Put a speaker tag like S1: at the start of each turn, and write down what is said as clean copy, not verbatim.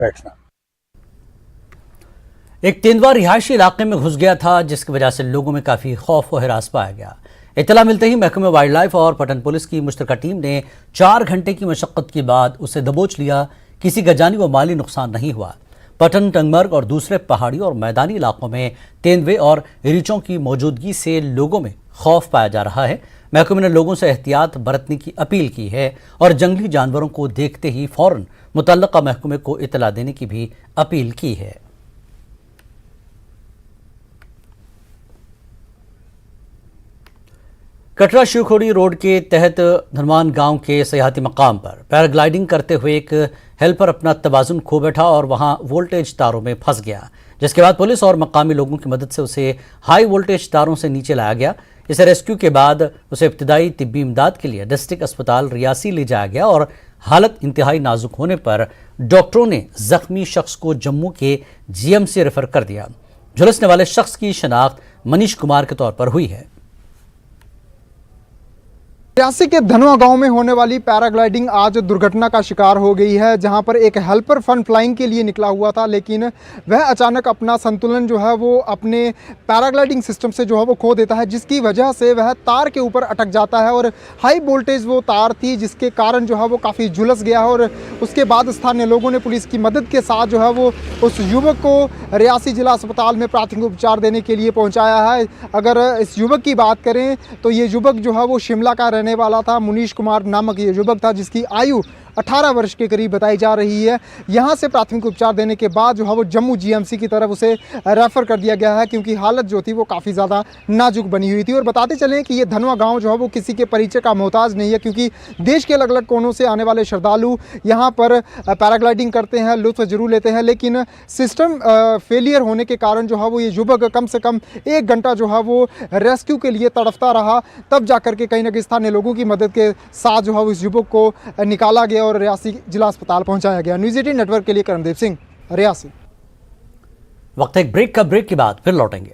S1: बैठना।
S2: एक तेंदुआ रिहायशी इलाके में घुस गया था, जिसकी वजह से लोगों में काफी खौफ और हिरास पाया गया। इत्तला मिलते ही महकमे वाइल्ड लाइफ और पटन पुलिस की मुश्तरका टीम ने 4 घंटे की मशक्कत के बाद उसे दबोच लिया। किसी का जानी व माली नुकसान नहीं हुआ। पटन, टंगमर्ग और दूसरे पहाड़ी और मैदानी इलाकों में तेंदुए और रीछों की मौजूदगी से लोगों में खौफ पाया जा रहा है। महकमे ने लोगों से एहतियात बरतने की अपील की है और जंगली जानवरों को देखते ही फौरन मुतल्लका महकमे को इत्तला देने की भी अपील की है। कटरा शिवखोड़ी रोड के तहत धनवान गांव के सयाहती मकाम पर पैराग्लाइडिंग करते हुए एक हेल्पर अपना तवाजुन खो बैठा और वहां वोल्टेज तारों में फंस गया, जिसके बाद पुलिस और मकामी लोगों की मदद से उसे हाई वोल्टेज तारों से नीचे लाया गया। इसे रेस्क्यू के बाद उसे इब्तिदाई तिब्बी इमदाद के लिए डिस्ट्रिक्ट अस्पताल रियासी ले जाया गया और हालत इंतहाई नाजुक होने पर डॉक्टरों ने जख्मी शख्स को जम्मू के जीएमसी रेफर कर दिया। झुलसने वाले शख्स की शनाख्त मनीष कुमार के तौर पर हुई है।
S3: रियासी के धनवा गांव में होने वाली पैराग्लाइडिंग आज दुर्घटना का शिकार हो गई है, जहां पर एक हेल्पर फन फ्लाइंग के लिए निकला हुआ था, लेकिन वह अचानक अपना संतुलन जो है वो अपने पैराग्लाइडिंग सिस्टम से जो है वो खो देता है, जिसकी वजह से वह तार के ऊपर अटक जाता है और हाई वोल्टेज वो तार थी, जिसके कारण जो है वो काफ़ी झुलस गया है। और उसके बाद स्थानीय लोगों ने पुलिस की मदद के साथ जो है वो उस युवक को रियासी जिला अस्पताल में प्राथमिक उपचार देने के लिए पहुँचाया है। अगर इस युवक की बात करें तो ये युवक जो है वो शिमला का रहने वाला था। मनीष कुमार नामक ये युवक था, जिसकी आयु 18 वर्ष के करीब बताई जा रही है। यहाँ से प्राथमिक उपचार देने के बाद जो है वो जम्मू जीएमसी की तरफ उसे रेफ़र कर दिया गया है, क्योंकि हालत जो थी वो काफ़ी ज़्यादा नाजुक बनी हुई थी। और बताते चलें कि ये धनवा गांव जो है वो किसी के परिचय का मोहताज नहीं है, क्योंकि देश के अलग अलग कोनों से आने वाले श्रद्धालु यहाँ पर पैराग्लाइडिंग करते हैं, लुत्फ़ जरूर लेते हैं, लेकिन सिस्टम फेलियर होने के कारण जो है वो ये युवक कम से कम 1 घंटा जो है वो रेस्क्यू के लिए तड़फता रहा। तब जाकर के कहीं ना कहीं स्थानीय लोगों की मदद के साथ जो है इस युवक को निकाला गया और रियासी जिला अस्पताल पहुंचाया गया। न्यूज़ 18 नेटवर्क के लिए करमदेव सिंह, रियासी।
S2: वक्त एक ब्रेक के बाद फिर लौटेंगे।